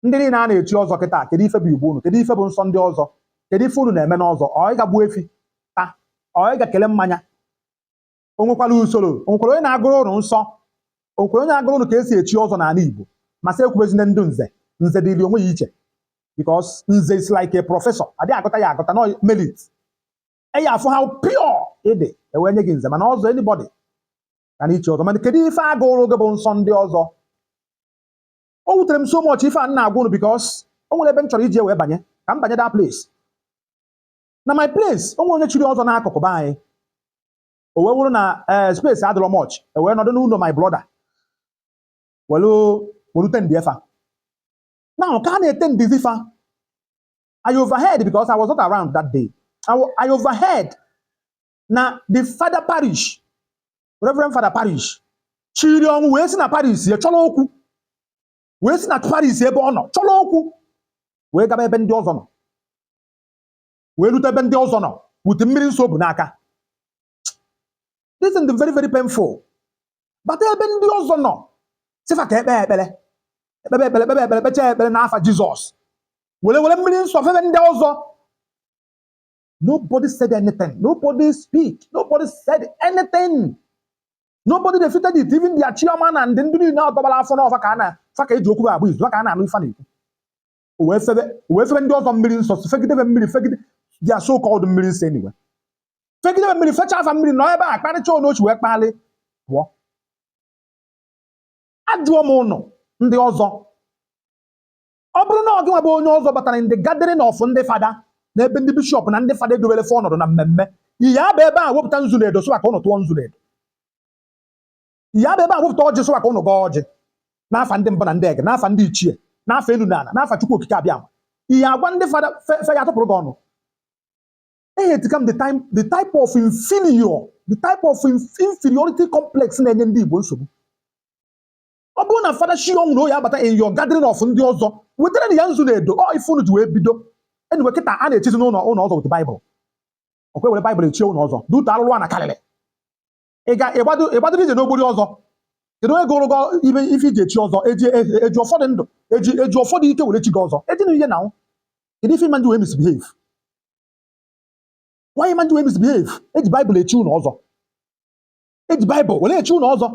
ndị niile a na-echi ọzọ kịta kedu ife bụ igbo unu, kedu ife bụ nsọ ndị ọzọ, kedu ife unu na-eme n'ọzọ? Ọ ịga gbuo efi taa, ọ ịga kele mmanya? O nwekwara usoro, o nwekwara onye na-agụrụ unu nsọ, o nwekwara onye na-agụrụ unu ka esi echi ọzọ n'ala Igbo, ma sị ekwubezina ndị nze. Nze dịrị onwe ya iche, because nze is like a professor, adịghị agụta ya agụta, no merit. Eya afụ how pure ịdị ewee nye gị nze, mana ọzọ anybody ka na ichi ọzọ. Mana kedu ife agụrụ gị bụ nsọ ndị ọzọ? O wutere m so much ife a na-agwa unu, because o nwere ebe m chọrọ iji wee banye, ka m banye that place. Na my place, o nwere onye chiri ọzọ n'akụkụ be anyị. O wee wụrụ na space adịrọ much, e wee nọdụ n'ụlọ my brother welu ten dị efa. Now ka a na-eten dizi fa, I overheard, because I was not around that day. I overheard na the father parish, Reverend Father Parish, chiri ọnwụ wee si na Paris ya chọrọ okwu, wee si na Paris ebe ọ nọ chọrọ okwu, wee gaba ebe ndị ọzọ nọ, wee rute ebe ndị ọzọ nọ wute mmiri nsọ bụ n'aka. This is very very painful. But ebe ndị ọzọ nọ sifa ka ekpe ekpere kpechaa ekpere n'afa Jizọs, were mmiri nsọ febe ndị ọzọ. Nobody said anything. Nobody speak. Nobody said anything. Nobody defeated it. Even their chairman and the ndị niile ọdọbara afọ n'ọfa ka a na-fa ka eji okwu abụ izu ka a na-anụ ife na-ekwu. Wee febe ndị ọzọ mmiri nsọ, fegidebe mmiri, fegide their so called mmiri nsọ anyway. Fegidebe mmiri, fecha afa mmiri nọ ebe a kparịcha onochi wee kpalị pụọ. Ajụọ m ụnụ ndị ọzọ, ọ bụrụ na ọ gị nwa bụ onye ọzọ batara in the gathering of ndị fada, na ebe ndị bishọp na ndị fada edobere fe ọnọdụ na mmemme, ihe abụ ebe a wepụta nzu na edo so ka ụnụ tụọ nzu na edo, ihe abụ ebe a wepụta ọjị so ka ụnụ gọọ ọjị, n'afa ndị mbụ na ndị ege, n'afa ndị ichie, n'afa elu na ala, n'afa Chukwu okike abịa ama. Ihe agwa ndị fada fe ya tụpụrụ gị ọnụ. It become the type of inferiority complex na-enye ndị Igbo nsogbu. Ọ bụrụ na fada shi ọnwụ na oyi abata in your gathering of ndị ọzọ, wetara ya nzu na edo, ọ ife unu ji wee bido. Enwe kịta a na-echizi n'ụlọ ọzọ with Bible. Okwe were Bible echie ụlọ ọzọ, dutu alụlụ a na karịrị. Ịgbadoro ije n'ogbori ọzọ, kedu onye gụrụ gị ife iji echi ọzọ, eji ụfọdụ ndụ, eji ụfọdụ ike were chi gị ọzọ, ejina ihe na kedu ife ịma ndị wee misbehave? Why ịma ndị wee misbehave? Eji Bible echi ụlọ ọzọ, eji Bible were echi ụlọ ọzọ.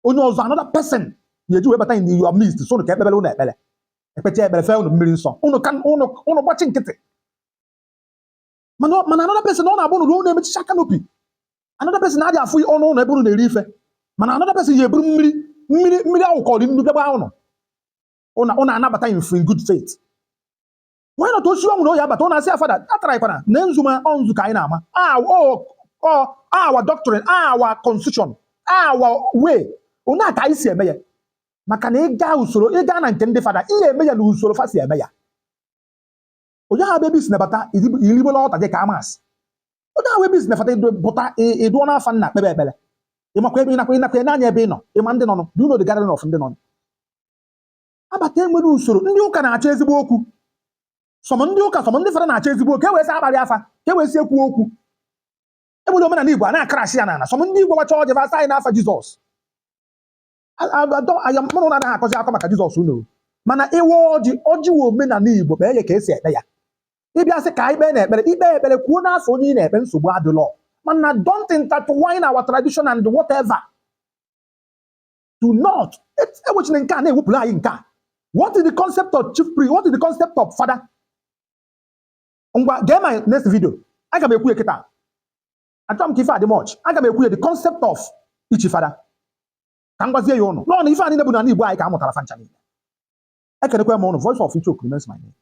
Onye ọzọ, another person, na-eji wee bata in your midst, so ka ekpebele ụlọ ekpere. Ekpecha ekpere fe unu mmiri nsọ, unu gbachi nkịtị. Mana another person ọ na-abụ unu na-emechicha canopy. Another person na-adị afụ ọnụ ụlọ ebe unu na-eri ife. Mana another person ya eburu mmiri ahụ kọrọ nnu bịagba unu. Unu anabata in good faith. Why not osi ọnwụ na oyi abata, unu asị ya fada, atara ikwana na nzuma ọnzu ka anyị na-ama. Our doctrine, our constitution, our way. Unu aka anyị si eme ya. Maka na ịga na nke ndị fada, ihe eme ya na usoro fa si eme ya. Onye ha bụ ebe isi nabata irigbola ọta gị ka amasị. Onye ha bụ ebe isi nabata pụta ịdụọ n'afa nna kpebe ekpere. Ịmakwa ebe ịnakwa n'anya ebe ị nọ, ịma ndị nọ, do you know the gathering of ndị nọ? Abata enwere usoro, ndị ụka na-achọ ezigbo okwu. Sọmọ ndị ụka, sọmọ ndị fada na-achọ ezigbo okwu, ka e wee sị akparị afa, ka e wee sị ekwu okwu. Egbere omenala Igbo a na-akarasị ya n'ala, sọmọ ndị Igbo gbacha ọjị fasa anyị n'afa Jizọs. Mụrụ na anaghị akọzi akọ maka Jizọs unu, mana ịwa ọjị wụ omenala Igbo kpee ya ka esi ekpe ya. Ịbịa sị ka anyị kpee na-ekpere, ikpe ekpere kwuo n'afọ onye ị na-ekpe, nsogbu adịlọ. Mana don't intertwine our tradition and whatever. Do not. Ewechine nke a na-ewepụrụ anyị nke a. What is the concept of chief priest? What is the concept of father? Ngwa, get my next video. Aga m ekwu ya kịta. Achọrọ m ka ife adị much. Aga m ekwu ya the concept of ichi father. Ka m gwazie ya ụnụ. N'ọnụ ife anyị na-ebu na Igbo anyị ka a mụtara fancha niile. Ekenekwa m ụnụ, Voice of Ichoku remains my name.